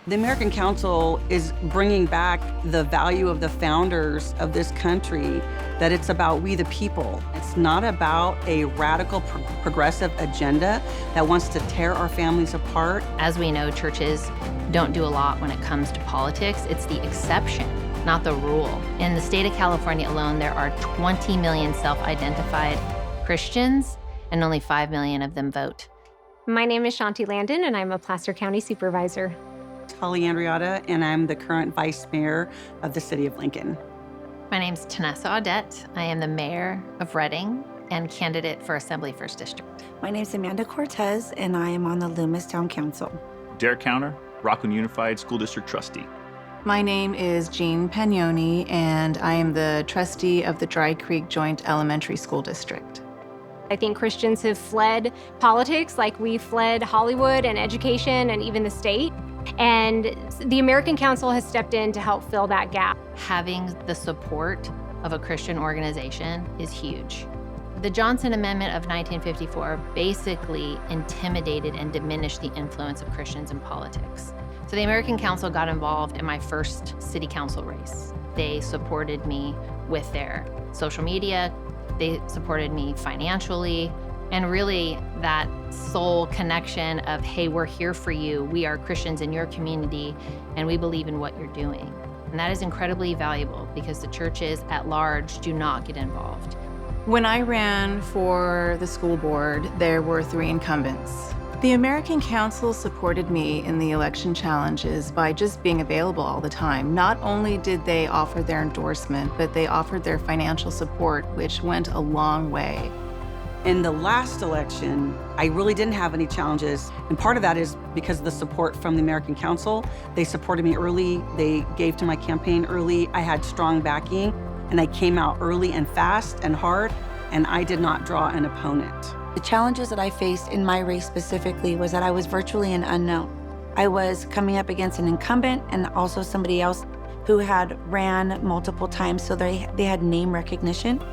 The American Council is bringing back the value of the founders of this country, that it's about we the people. It's not about a radical progressive agenda that wants to tear our families apart. As we know, churches don't do a lot when it comes to politics. It's the exception, not the rule. In the state of California alone, there are 20 million self-identified Christians, and only 5 million of them vote. My name is Shanti Landon, and I'm a Placer County Supervisor. Holly Andriotta, and I'm the current Vice Mayor of the City of Lincoln. My name's Tanessa Audette. I am the Mayor of Redding and candidate for Assembly 1st District. My name's Amanda Cortez, and I am on the Loomis Town Council. Derek Counter, Rockland Unified School District Trustee. My name is Jean Pagnoni, and I am the trustee of the Dry Creek Joint Elementary School District. I think Christians have fled politics like we fled Hollywood and education and even the state. And the American Council has stepped in to help fill that gap. Having the support of a Christian organization is huge. The Johnson Amendment of 1954 basically intimidated and diminished the influence of Christians in politics. So the American Council got involved in my first city council race. They supported me with their social media, they supported me financially, and really that soul connection of, hey, we're here for you. We are Christians in your community, and we believe in what you're doing. And that is incredibly valuable because the churches at large do not get involved. When I ran for the school board, there were 3 incumbents. The American Council supported me in the election challenges by just being available all the time. Not only did they offer their endorsement, but they offered their financial support, which went a long way. In the last election, I really didn't have any challenges. And part of that is because of the support from the American Council. They supported me early. They gave to my campaign early. I had strong backing, and I came out early and fast and hard, and I did not draw an opponent. The challenges that I faced in my race specifically was that I was virtually an unknown. I was coming up against an incumbent and also somebody else who had ran multiple times, so they had name recognition.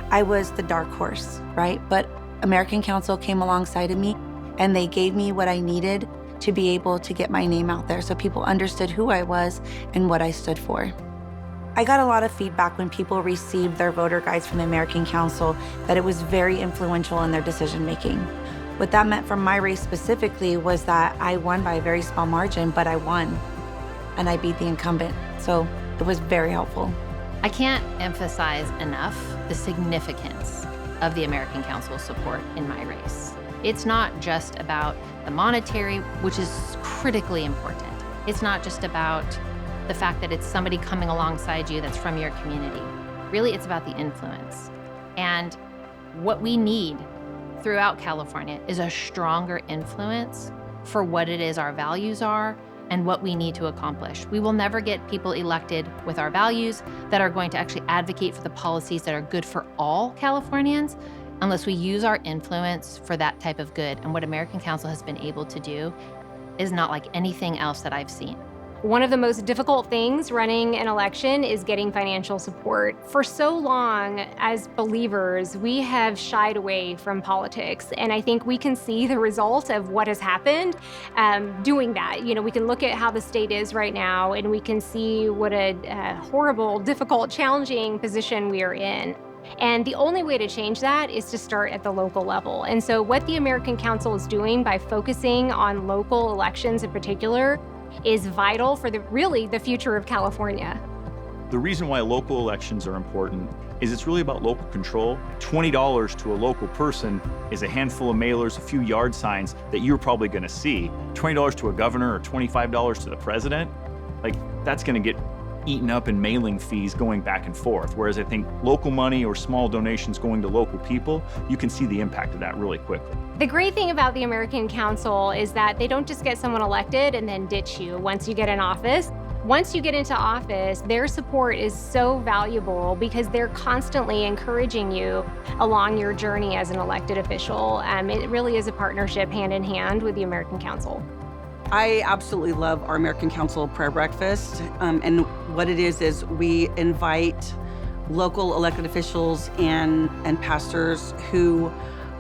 I was the dark horse, right? But American Council came alongside of me, and they gave me what I needed to be able to get my name out there so people understood who I was and what I stood for. I got a lot of feedback when people received their voter guides from the American Council that it was very influential in their decision making. What that meant for my race specifically was that I won by a very small margin, but I won, and I beat the incumbent. So it was very helpful. I can't emphasize enough the significance of the American Council's support in my race. It's not just about the monetary, which is critically important. It's not just about the fact that it's somebody coming alongside you that's from your community. Really, it's about the influence. And what we need throughout California is a stronger influence for what it is our values are and what we need to accomplish. We will never get people elected with our values that are going to actually advocate for the policies that are good for all Californians unless we use our influence for that type of good. And what American Council has been able to do is not like anything else that I've seen. One of the most difficult things running an election is getting financial support. For so long, as believers, we have shied away from politics, and I think we can see the result of what has happened doing that. You know, we can look at how the state is right now, and we can see what a horrible, difficult, challenging position we are in. And the only way to change that is to start at the local level. And so what the American Council is doing by focusing on local elections in particular is vital for the future of California. The reason why local elections are important is it's really about local control. $20 to a local person is a handful of mailers, a few yard signs that you're probably gonna see. $20 to a governor or $25 to the president, like that's gonna get eaten up in mailing fees going back and forth. Whereas I think local money or small donations going to local people, you can see the impact of that really quickly. The great thing about the American Council is that they don't just get someone elected and then ditch you once you get in office. Once you get into office, their support is so valuable because they're constantly encouraging you along your journey as an elected official. It really is a partnership hand in hand with the American Council. I absolutely love our American Council prayer breakfast. And what it is we invite local elected officials and pastors who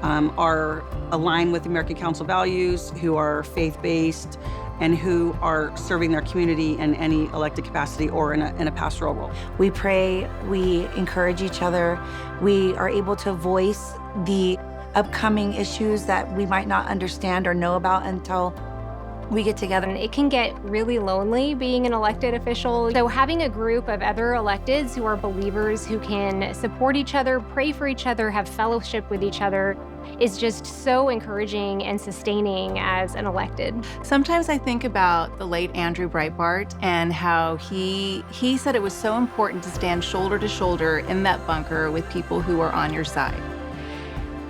are aligned with American Council values, who are faith-based, and who are serving their community in any elected capacity or in a pastoral role. We pray, we encourage each other, we are able to voice the upcoming issues that we might not understand or know about until we get together. And it can get really lonely being an elected official. So having a group of other electeds who are believers, who can support each other, pray for each other, have fellowship with each other, is just so encouraging and sustaining as an elected. Sometimes I think about the late Andrew Breitbart and how he said it was so important to stand shoulder to shoulder in that bunker with people who are on your side.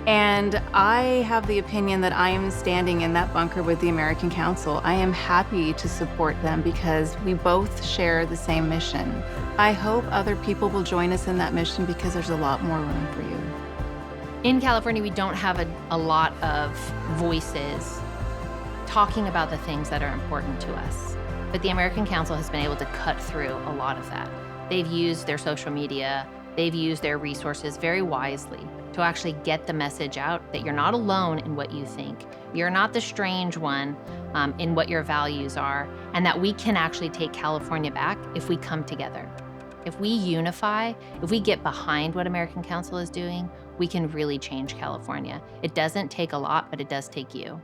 And I have the opinion that I am standing in that bunker with the American Council. I am happy to support them because we both share the same mission. I hope other people will join us in that mission because there's a lot more room for you. In California, we don't have a lot of voices talking about the things that are important to us. But the American Council has been able to cut through a lot of that. They've used their social media, they've used their resources very wisely to actually get the message out that you're not alone in what you think. You're not the strange one in what your values are, and that we can actually take California back if we come together. If we unify, if we get behind what American Council is doing, we can really change California. It doesn't take a lot, but it does take you.